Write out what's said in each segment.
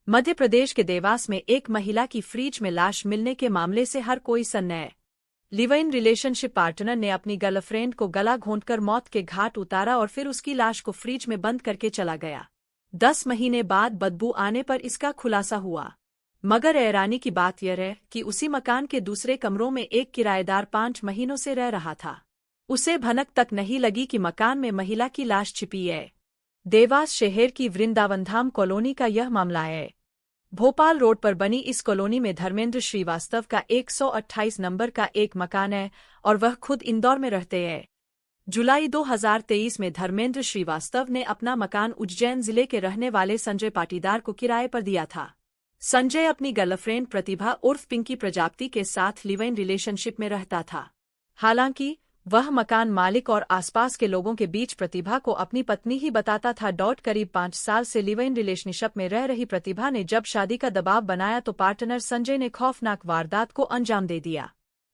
मध्य प्रदेश के देवास में एक महिला की फ्रिज में लाश मिलने के मामले से हर कोई सन्न है। लिव इन रिलेशनशिप पार्टनर ने अपनी गर्लफ्रेंड को गला घोंटकर मौत के घाट उतारा और फिर उसकी लाश को फ्रिज में बंद करके चला गया। 10 महीने बाद बदबू आने पर इसका खुलासा हुआ। मगर हैरानी की बात यह है कि उसी मकान के दूसरे कमरों में एक किराएदार 5 महीनों से रह रहा था। उसे भनक तक नहीं लगी कि मकान में महिला की लाश छिपी है। देवास शहर की वृंदावनधाम कॉलोनी का यह मामला है। भोपाल रोड पर बनी इस कॉलोनी में धर्मेंद्र श्रीवास्तव का 128 नंबर का एक मकान है और वह खुद इंदौर में रहते हैं। जुलाई 2023 में धर्मेंद्र श्रीवास्तव ने अपना मकान उज्जैन जिले के रहने वाले संजय पाटीदार को किराए पर दिया था। संजय अपनी गर्लफ्रेंड प्रतिभा उर्फ पिंकी प्रजापति के साथ लिव इन रिलेशनशिप में रहता था। हालांकि वह मकान मालिक और आसपास के लोगों के बीच प्रतिभा को अपनी पत्नी ही बताता था। करीब 5 साल से लिव इन रिलेशनशिप में रह रही प्रतिभा ने जब शादी का दबाव बनाया तो पार्टनर संजय ने खौफनाक वारदात को अंजाम दे दिया।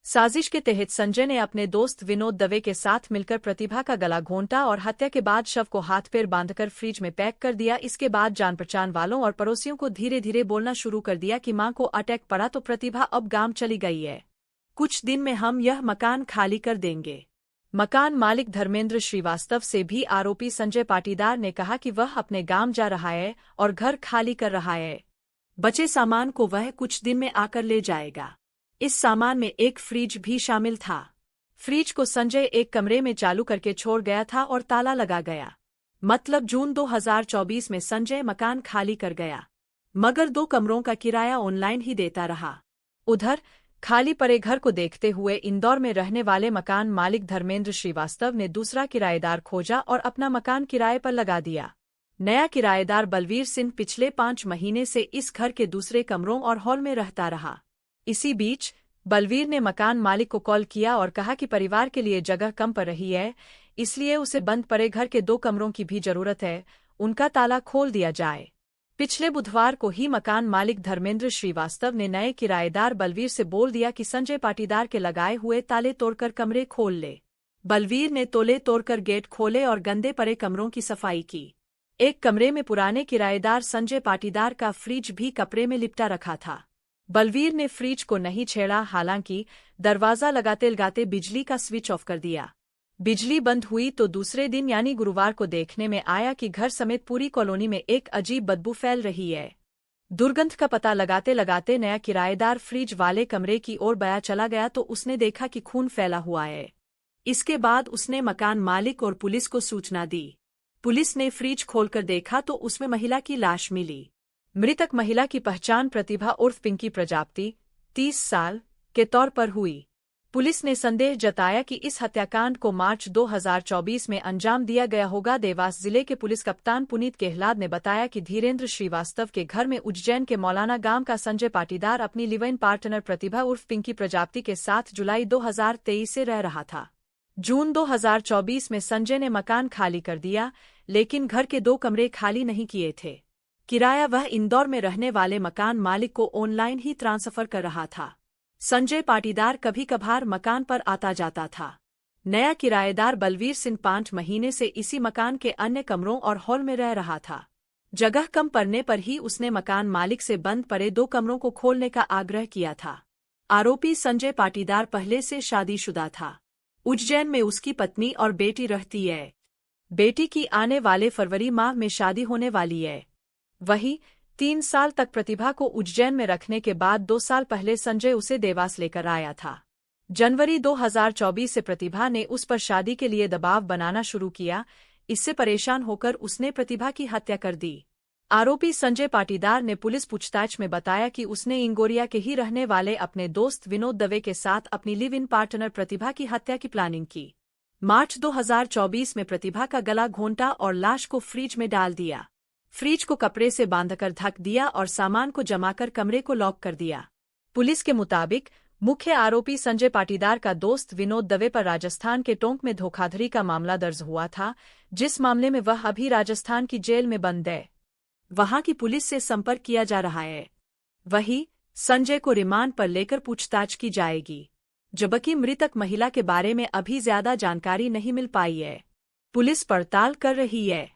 साजिश के तहत संजय ने अपने दोस्त विनोद दवे के साथ मिलकर प्रतिभा का गला घोंटा और हत्या के बाद शव को हाथ पैर बांधकर फ्रिज में पैक कर दिया। इसके बाद जान पहचान वालों और पड़ोसियों को धीरे धीरे बोलना शुरू कर दिया कि मां को अटैक पड़ा तो प्रतिभा अब गांव चली गई है। कुछ दिन में हम यह मकान खाली कर देंगे। मकान मालिक धर्मेंद्र श्रीवास्तव से भी आरोपी संजय पाटीदार ने कहा कि वह अपने गांव जा रहा है और घर खाली कर रहा है। बचे सामान को वह कुछ दिन में आकर ले जाएगा। इस सामान में एक फ्रिज भी शामिल था। फ्रिज को संजय एक कमरे में चालू करके छोड़ गया था और ताला लगा गया। मतलब जून 2024 में संजय मकान खाली कर गया, मगर 2 कमरों का किराया ऑनलाइन ही देता रहा। उधर खाली पड़े घर को देखते हुए इंदौर में रहने वाले मकान मालिक धर्मेंद्र श्रीवास्तव ने दूसरा किराएदार खोजा और अपना मकान किराए पर लगा दिया। नया किराएदार बलवीर सिंह पिछले 5 महीने से इस घर के दूसरे कमरों और हॉल में रहता रहा। इसी बीच बलवीर ने मकान मालिक को कॉल किया और कहा कि परिवार के लिए जगह कम पड़ रही है, इसलिए उसे बंद पड़े घर के 2 कमरों की भी जरूरत है, उनका ताला खोल दिया जाए। पिछले बुधवार को ही मकान मालिक धर्मेंद्र श्रीवास्तव ने नए किराएदार बलवीर से बोल दिया कि संजय पाटीदार के लगाए हुए ताले तोड़कर कमरे खोल ले। बलवीर ने ताले तोड़कर गेट खोले और गंदे पड़े कमरों की सफाई की। एक कमरे में पुराने किराएदार संजय पाटीदार का फ्रिज भी कपड़े में लिपटा रखा था। बलवीर ने फ्रिज को नहीं छेड़ा, हालांकि दरवाजा लगाते लगाते बिजली का स्विच ऑफ कर दिया। बिजली बंद हुई तो दूसरे दिन यानी गुरुवार को देखने में आया कि घर समेत पूरी कॉलोनी में एक अजीब बदबू फैल रही है। दुर्गंध का पता लगाते लगाते नया किराएदार फ्रिज वाले कमरे की ओर बया चला गया तो उसने देखा कि खून फैला हुआ है। इसके बाद उसने मकान मालिक और पुलिस को सूचना दी। पुलिस ने फ्रिज खोलकर देखा तो उसमें महिला की लाश मिली। मृतक महिला की पहचान प्रतिभा उर्फ पिंकी प्रजापति 30 साल के तौर पर हुई। पुलिस ने संदेह जताया कि इस हत्याकांड को मार्च 2024 में अंजाम दिया गया होगा। देवास जिले के पुलिस कप्तान पुनीत केहलाद ने बताया कि धीरेन्द्र श्रीवास्तव के घर में उज्जैन के मौलाना गांव का संजय पाटीदार अपनी लिव इन पार्टनर प्रतिभा उर्फ पिंकी प्रजापति के साथ जुलाई 2023 से रह रहा था। जून 2024 में संजय ने मकान खाली कर दिया, लेकिन घर के 2 कमरे खाली नहीं किए थे। किराया वह इंदौर में रहने वाले मकान मालिक को ऑनलाइन ही ट्रांसफर कर रहा था। संजय पाटीदार कभी कभार मकान पर आता जाता था। नया किराएदार बलवीर सिंह 5 महीने से इसी मकान के अन्य कमरों और हॉल में रह रहा था। जगह कम पड़ने पर ही उसने मकान मालिक से बंद पड़े 2 कमरों को खोलने का आग्रह किया था। आरोपी संजय पाटीदार पहले से शादीशुदा था। उज्जैन में उसकी पत्नी और बेटी रहती है। बेटी की आने वाले फरवरी माह में शादी होने वाली है। वहीं 3 साल तक प्रतिभा को उज्जैन में रखने के बाद 2 साल पहले संजय उसे देवास लेकर आया था। जनवरी 2024 से प्रतिभा ने उस पर शादी के लिए दबाव बनाना शुरू किया। इससे परेशान होकर उसने प्रतिभा की हत्या कर दी। आरोपी संजय पाटीदार ने पुलिस पूछताछ में बताया कि उसने इंगोरिया के ही रहने वाले अपने दोस्त विनोद दवे के साथ अपनी लिव इन पार्टनर प्रतिभा की हत्या की प्लानिंग की। मार्च 2024 में प्रतिभा का गला घोंटा और लाश को फ्रिज में डाल दिया। फ्रिज को कपड़े से बांधकर ढक दिया और सामान को जमाकर कमरे को लॉक कर दिया। पुलिस के मुताबिक मुख्य आरोपी संजय पाटीदार का दोस्त विनोद दवे पर राजस्थान के टोंक में धोखाधड़ी का मामला दर्ज हुआ था, जिस मामले में वह अभी राजस्थान की जेल में बंद है। वहां की पुलिस से संपर्क किया जा रहा है। वहीं संजय को रिमांड पर लेकर पूछताछ की जाएगी, जबकि मृतक महिला के बारे में अभी ज्यादा जानकारी नहीं मिल पाई है। पुलिस पड़ताल कर रही है।